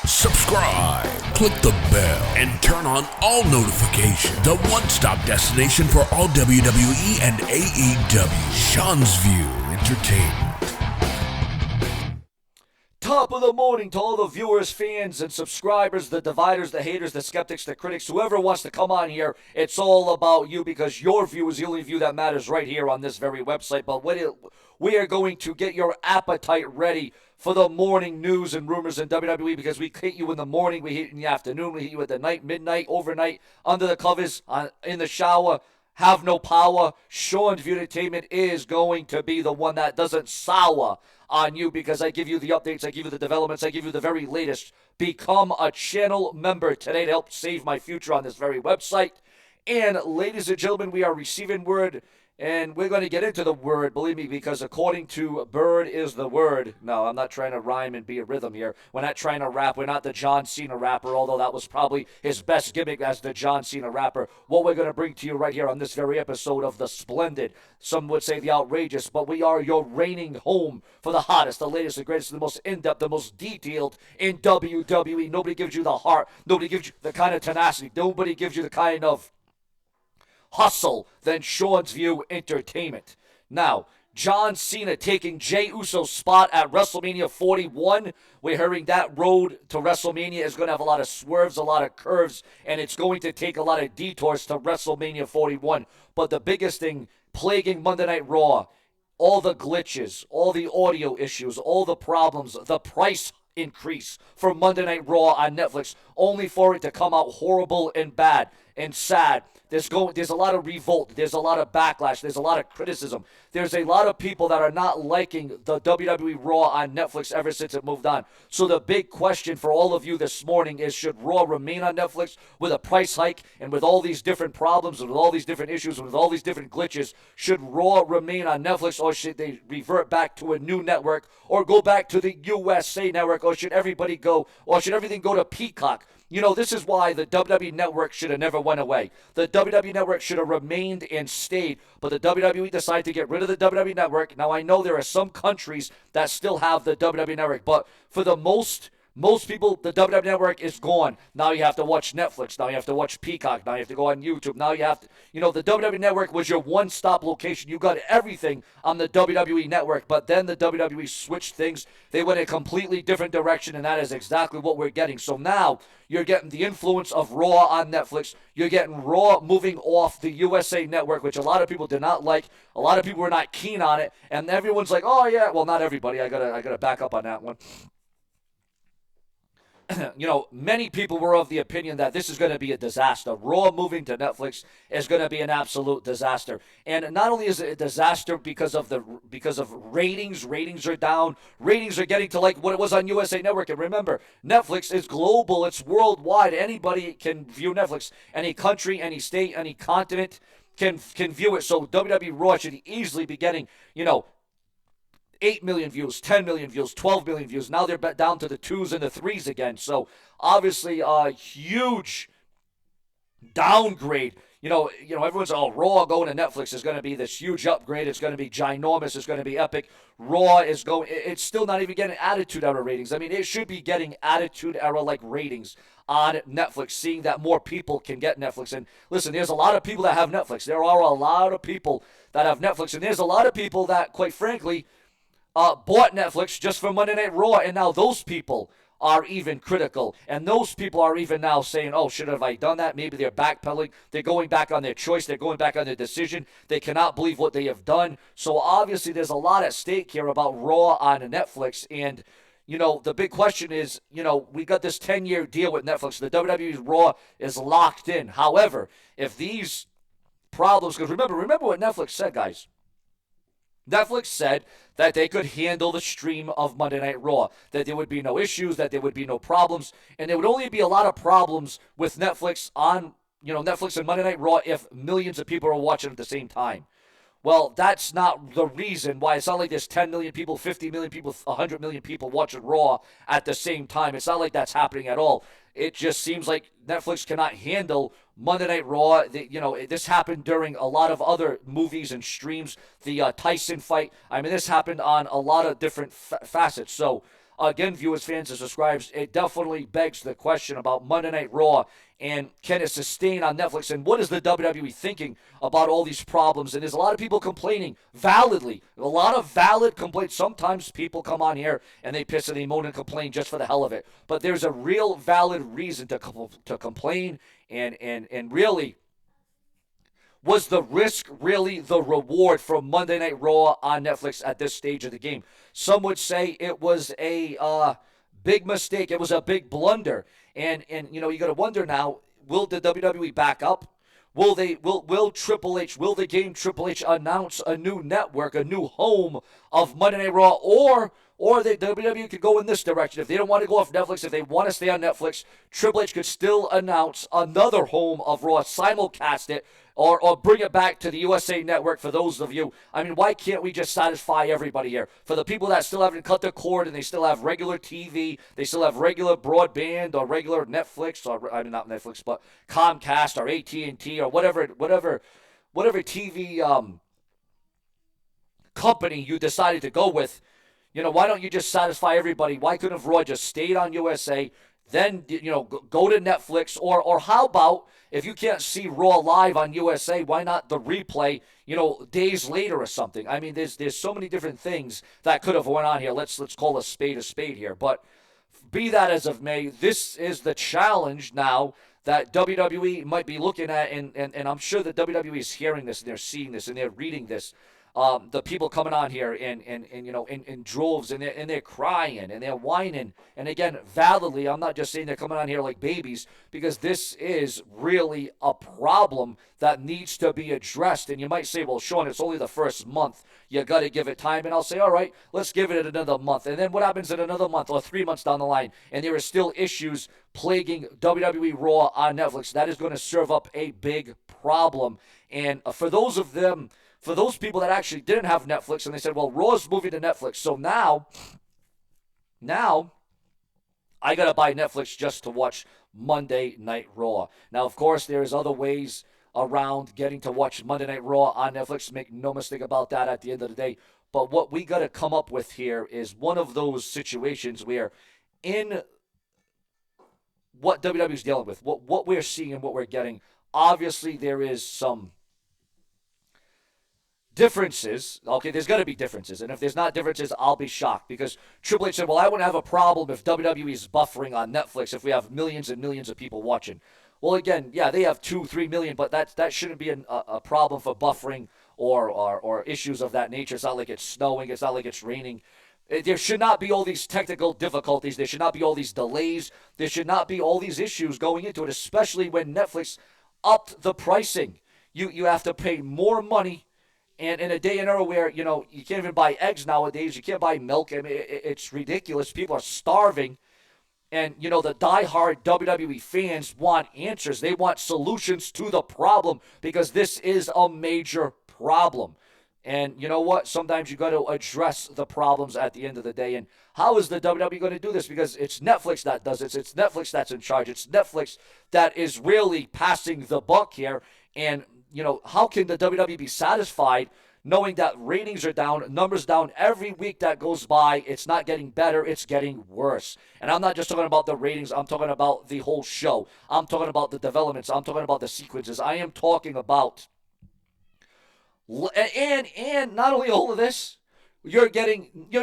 subscribe, click the bell, and turn on all notifications. The one-stop destination for all WWE and AEW. Seanzviewent Entertainment. Top of the morning to all the viewers, fans, and subscribers, the dividers, the haters, the skeptics, the critics, whoever wants to come on here. It's all about you because your view is the only view that matters right here on this very website. But we are going to get your appetite ready for the morning news and rumors in WWE because we hit you in the morning, we hit you in the afternoon, we hit you at the night, midnight, overnight, under the covers, in the shower. Have no power. Seanzviewent Entertainment is going to be the one that doesn't sour on you because I give you the updates, I give you the developments, I give you the very latest. Become a channel member today to help save my future on this very website. And ladies and gentlemen, we are receiving word, and we're going to get into the word, believe me, because according to Bird is the word. No, I'm not trying to rhyme and be a rhythm here. We're not trying to rap. We're not the John Cena rapper, although that was probably his best gimmick as the John Cena rapper. What we're going to bring to you right here on this very episode of the Splendid, some would say the outrageous, but we are your reigning home for the hottest, the latest, the greatest, the most in-depth, the most detailed in WWE. Nobody gives you the heart. Nobody gives you the kind of tenacity. Nobody gives you the kind of hustle than Seanzviewent Entertainment. Now, John Cena taking Jey Uso's spot at Wrestlemania 41. We're hearing that road to Wrestlemania is going to have a lot of swerves, a lot of curves, and it's going to take a lot of detours to Wrestlemania 41. But the biggest thing plaguing Monday Night Raw, all the glitches, all the audio issues, all the problems, the price increase for Monday Night Raw on Netflix, only for it to come out horrible and bad and sad. There's a lot of revolt. There's a lot of backlash. There's a lot of criticism. There's a lot of people that are not liking the WWE Raw on Netflix ever since it moved on. So the big question for all of you this morning is, should Raw remain on Netflix with a price hike and with all these different problems and with all these different issues and with all these different glitches? Should Raw remain on Netflix, or should they revert back to a new network or go back to the USA network, or should everything go to Peacock? You know, this is why the WWE Network should have never went away. The WWE Network should have remained and stayed, but the WWE decided to get rid of the WWE Network. Now, I know there are some countries that still have the WWE Network, but for the most people, the WWE Network is gone. Now you have to watch Netflix. Now you have to watch Peacock. Now you have to go on YouTube. Now you have to, the WWE Network was your one-stop location. You got everything on the WWE Network, but then the WWE switched things. They went a completely different direction, and that is exactly what we're getting. So now you're getting the influence of Raw on Netflix. You're getting Raw moving off the USA Network, which a lot of people did not like. A lot of people were not keen on it, and everyone's like, oh yeah, well, not everybody. I gotta back up on that one. Many people were of the opinion that this is going to be a disaster. Raw moving to Netflix is going to be an absolute disaster. And not only is it a disaster because of ratings. Ratings are down. Ratings are getting to like what it was on USA Network. And remember, Netflix is global. It's worldwide. Anybody can view Netflix. Any country, any state, any continent can view it. So WWE Raw should easily be getting, 8 million views, 10 million views, 12 million views. Now they're down to the 2s and the 3s again. So obviously a huge downgrade. Everyone's, Raw going to Netflix is going to be this huge upgrade. It's going to be ginormous. It's going to be epic. Raw is it's still not even getting Attitude Era ratings. I mean, it should be getting Attitude Era-like ratings on Netflix, seeing that more people can get Netflix. And listen, there's a lot of people that have Netflix. There are a lot of people that have Netflix. And there's a lot of people that, quite frankly, bought Netflix just for Monday Night Raw, and now those people are even critical. And those people are even now saying, oh, should have I done that? Maybe they're backpedaling. They're going back on their choice. They're going back on their decision. They cannot believe what they have done. So obviously there's a lot at stake here about Raw on Netflix. And, the big question is, we got this 10-year deal with Netflix. The WWE Raw is locked in. However, if these problems, because remember what Netflix said, guys. Netflix said that they could handle the stream of Monday Night Raw, that there would be no issues, that there would be no problems, and there would only be a lot of problems with Netflix on, Netflix and Monday Night Raw if millions of people are watching at the same time. Well, that's not the reason why. It's not like there's 10 million people, 50 million people, 100 million people watching Raw at the same time. It's not like that's happening at all. It just seems like Netflix cannot handle Monday Night Raw. This happened during a lot of other movies and streams. The Tyson fight. I mean, this happened on a lot of different facets. So again, viewers, fans, and subscribers, it definitely begs the question about Monday Night Raw and can it sustain on Netflix, and what is the WWE thinking about all these problems? And there's a lot of people complaining validly, a lot of valid complaints. Sometimes people come on here and they piss and they moan and complain just for the hell of it, but there's a real valid reason to complain, and really, was the risk really the reward for Monday Night Raw on Netflix at this stage of the game? Some would say it was a big mistake. It was a big blunder. And you got to wonder now, will the WWE back up? Will Triple H, will the game Triple H announce a new network, a new home of Monday Night Raw, or the WWE could go in this direction. If they don't want to go off Netflix, if they want to stay on Netflix, Triple H could still announce another home of Raw, simulcast it, or bring it back to the USA Network for those of you. I mean, why can't we just satisfy everybody here? For the people that still haven't cut the cord and they still have regular TV, they still have regular broadband or regular Netflix, or I mean not Netflix, but Comcast or AT&T or whatever TV company you decided to go with. Why don't you just satisfy everybody? Why couldn't have Raw just stayed on USA, then go to Netflix, or how about, if you can't see Raw live on USA, why not the replay, days later or something? I mean, there's so many different things that could have went on here. Let's call a spade here. But be that as of may, this is the challenge now that WWE might be looking at, and I'm sure that WWE is hearing this and they're seeing this and they're reading this. The people coming on here in droves, and they're crying and they're whining, and again, validly, I'm not just saying they're coming on here like babies, because this is really a problem that needs to be addressed. And you might say, well, Sean, it's only the first month, you got to give it time. And I'll say, all right, let's give it another month. And then what happens in another month or 3 months down the line, and there are still issues plaguing WWE Raw on Netflix? That is going to serve up a big problem. And for those people that actually didn't have Netflix, and they said, well, Raw's moving to Netflix, so now I got to buy Netflix just to watch Monday Night Raw. Now, of course, there's other ways around getting to watch Monday Night Raw on Netflix. Make no mistake about that at the end of the day. But what we got to come up with here is one of those situations where, in what WWE is dealing with, what we're seeing and what we're getting, obviously there is some differences. Okay, there's got to be differences. And if there's not differences, I'll be shocked. Because Triple H said, well, I wouldn't have a problem if WWE is buffering on Netflix if we have millions and millions of people watching. Well, again, yeah, they have 2-3 million, but that shouldn't be a problem for buffering or issues of that nature. It's not like it's snowing. It's not like it's raining. There should not be all these technical difficulties. There should not be all these delays. There should not be all these issues going into it, especially when Netflix upped the pricing. You have to pay more money. And in a day and era where, you can't even buy eggs nowadays, you can't buy milk. I mean, it's ridiculous. People are starving. And, the diehard WWE fans want answers. They want solutions to the problem, because this is a major problem. And you know what? Sometimes you got to address the problems at the end of the day. And how is the WWE going to do this? Because it's Netflix that does it. It's Netflix that's in charge. It's Netflix that is really passing the buck here. And how can the WWE be satisfied knowing that ratings are down, numbers down every week that goes by? It's not getting better, it's getting worse. And I'm not just talking about the ratings, I'm talking about the whole show. I'm talking about the developments, I'm talking about the sequences. I am talking about, and not only all of this, you're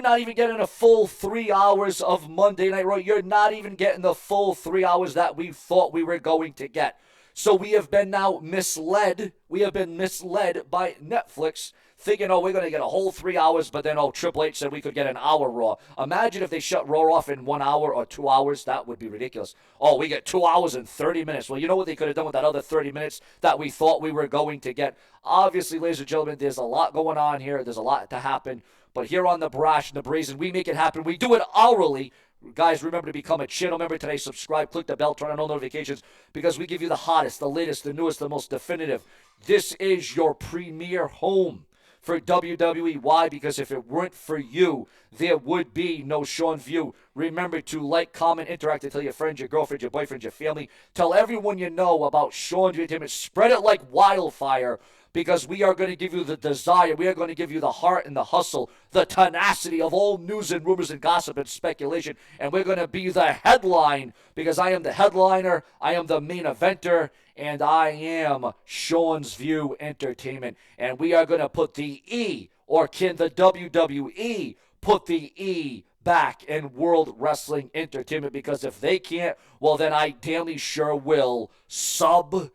not even getting a full 3 hours of Monday Night Raw. You're not even getting the full 3 hours that we thought we were going to get. So we have been now misled. We have been misled by Netflix, thinking, we're going to get a whole 3 hours, but then, Triple H said we could get an hour Raw. Imagine if they shut Raw off in 1 hour or 2 hours. That would be ridiculous. We get 2 hours and 30 minutes. Well, you know what they could have done with that other 30 minutes that we thought we were going to get? Obviously, ladies and gentlemen, there's a lot going on here. There's a lot to happen. But here on The Brash and The Brazen, we make it happen. We do it hourly. Guys, remember to become a channel member today. Subscribe, click the bell, turn on all notifications, because we give you the hottest, the latest, the newest, the most definitive. This is your premier home for WWE. Why? Because if it weren't for you, there would be no Seanzviewent. Remember to like, comment, interact, and tell your friends, your girlfriend, your boyfriend, your family. Tell everyone you know about Seanzviewent Entertainment. Spread it like wildfire. because we are going to give you the desire. We are going to give you the heart and the hustle, the tenacity of all news and rumors and gossip and speculation. And we're going to be the headline because I am the headliner, I am the main eventer, and I am Seanzviewent Entertainment. And we are going to put the E, or can the WWE put the E back in World Wrestling Entertainment? Because if they can't, well, then I damnly sure will subscribe.